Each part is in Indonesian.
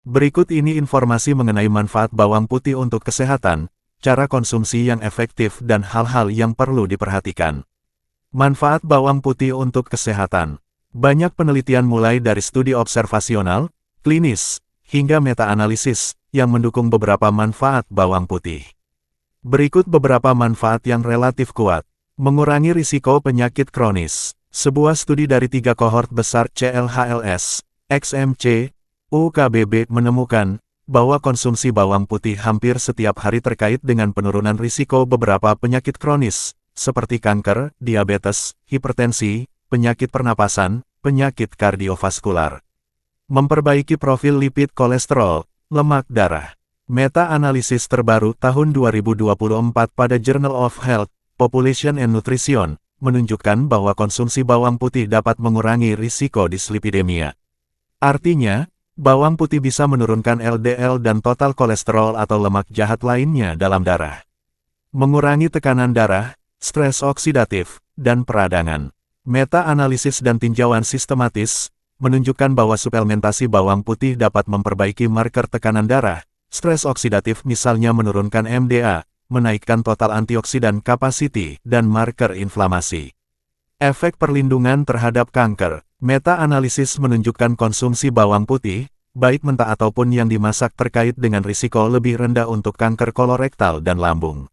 Berikut ini informasi mengenai manfaat bawang putih untuk kesehatan, cara konsumsi yang efektif dan hal-hal yang perlu diperhatikan. Manfaat bawang putih untuk kesehatan. Banyak penelitian mulai dari studi observasional, klinis, hingga meta-analisis yang mendukung beberapa manfaat bawang putih. Berikut beberapa manfaat yang relatif kuat. Mengurangi risiko penyakit kronis. Sebuah studi dari 3 kohort besar CLHLS, XMC, UKBB menemukan bahwa konsumsi bawang putih hampir setiap hari terkait dengan penurunan risiko beberapa penyakit kronis, seperti kanker, diabetes, hipertensi, penyakit pernapasan, penyakit kardiovaskular. Memperbaiki profil lipid kolesterol, lemak darah. Meta-analisis terbaru tahun 2024 pada Journal of Health, Population and Nutrition, menunjukkan bahwa konsumsi bawang putih dapat mengurangi risiko dislipidemia. Artinya, bawang putih bisa menurunkan LDL dan total kolesterol atau lemak jahat lainnya dalam darah. Mengurangi tekanan darah, stres oksidatif, dan peradangan. Meta-analisis dan tinjauan sistematis menunjukkan bahwa suplementasi bawang putih dapat memperbaiki marker tekanan darah, stres oksidatif misalnya menurunkan MDA, menaikkan total antioksidan capacity, dan marker inflamasi. Efek perlindungan terhadap kanker. Meta-analisis menunjukkan konsumsi bawang putih, baik mentah ataupun yang dimasak terkait dengan risiko lebih rendah untuk kanker kolorektal dan lambung.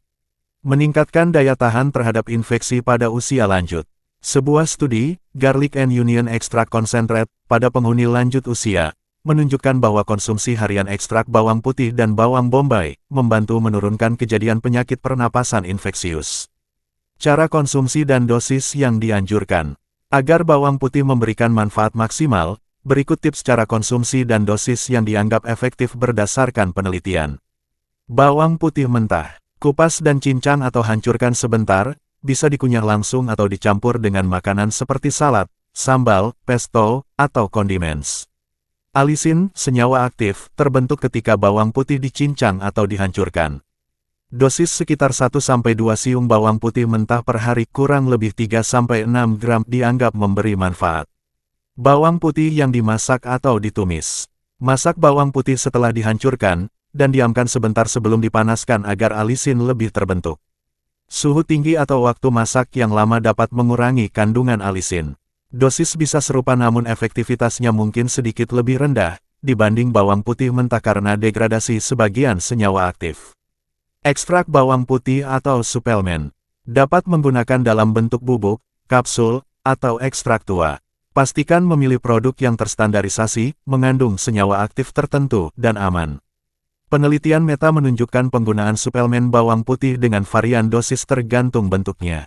Meningkatkan daya tahan terhadap infeksi pada usia lanjut. Sebuah studi, Garlic and Onion Extract Concentrate, pada penghuni lanjut usia, menunjukkan bahwa konsumsi harian ekstrak bawang putih dan bawang bombay, membantu menurunkan kejadian penyakit pernapasan infeksius. Cara konsumsi dan dosis yang dianjurkan. Agar bawang putih memberikan manfaat maksimal, berikut tips cara konsumsi dan dosis yang dianggap efektif berdasarkan penelitian. Bawang putih mentah. Kupas dan cincang atau hancurkan sebentar, bisa dikunyah langsung atau dicampur dengan makanan seperti salad, sambal, pesto, atau condiments. Alisin, senyawa aktif, terbentuk ketika bawang putih dicincang atau dihancurkan. Dosis sekitar 1-2 siung bawang putih mentah per hari kurang lebih 3-6 gram dianggap memberi manfaat. Bawang putih yang dimasak atau ditumis. Masak bawang putih setelah dihancurkan, dan diamkan sebentar sebelum dipanaskan agar alisin lebih terbentuk. Suhu tinggi atau waktu masak yang lama dapat mengurangi kandungan alisin. Dosis bisa serupa namun efektivitasnya mungkin sedikit lebih rendah, dibanding bawang putih mentah karena degradasi sebagian senyawa aktif. Ekstrak bawang putih atau suplemen dapat menggunakan dalam bentuk bubuk, kapsul, atau ekstrak tua. Pastikan memilih produk yang terstandarisasi, mengandung senyawa aktif tertentu, dan aman. Penelitian meta menunjukkan penggunaan suplemen bawang putih dengan varian dosis tergantung bentuknya.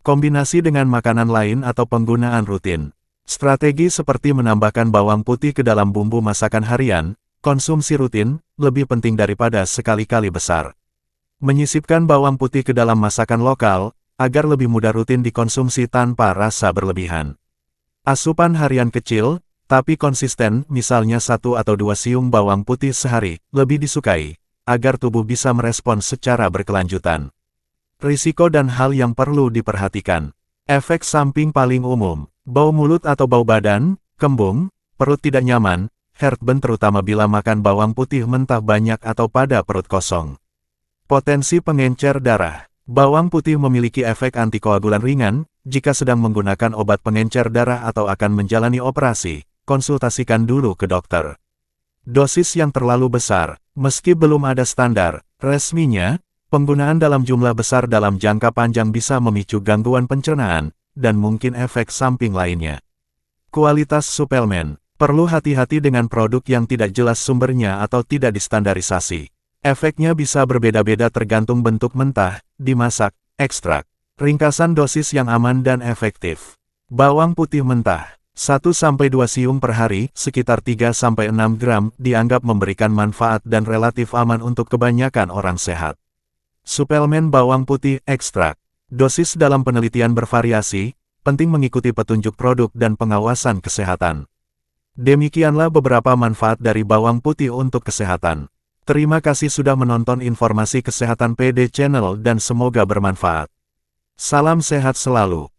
Kombinasi dengan makanan lain atau penggunaan rutin. Strategi seperti menambahkan bawang putih ke dalam bumbu masakan harian, konsumsi rutin, lebih penting daripada sekali-kali besar. Menyisipkan bawang putih ke dalam masakan lokal, agar lebih mudah rutin dikonsumsi tanpa rasa berlebihan. Asupan harian kecil, tapi konsisten, misalnya 1 atau 2 siung bawang putih sehari, lebih disukai, agar tubuh bisa merespon secara berkelanjutan. Risiko dan hal yang perlu diperhatikan. Efek samping paling umum, bau mulut atau bau badan, kembung, perut tidak nyaman, heartburn terutama bila makan bawang putih mentah banyak atau pada perut kosong. Potensi pengencer darah. Bawang putih memiliki efek antikoagulan ringan, jika sedang menggunakan obat pengencer darah atau akan menjalani operasi, konsultasikan dulu ke dokter. Dosis yang terlalu besar, meski belum ada standar resminya, penggunaan dalam jumlah besar dalam jangka panjang bisa memicu gangguan pencernaan, dan mungkin efek samping lainnya. Kualitas suplemen. Perlu hati-hati dengan produk yang tidak jelas sumbernya atau tidak distandarisasi. Efeknya bisa berbeda-beda tergantung bentuk mentah, dimasak, ekstrak. Ringkasan dosis yang aman dan efektif. Bawang putih mentah, 1-2 siung per hari, sekitar 3-6 gram, dianggap memberikan manfaat dan relatif aman untuk kebanyakan orang sehat. Suplemen bawang putih ekstrak. Dosis dalam penelitian bervariasi, penting mengikuti petunjuk produk dan pengawasan kesehatan. Demikianlah beberapa manfaat dari bawang putih untuk kesehatan. Terima kasih sudah menonton informasi kesehatan PD Channel dan semoga bermanfaat. Salam sehat selalu.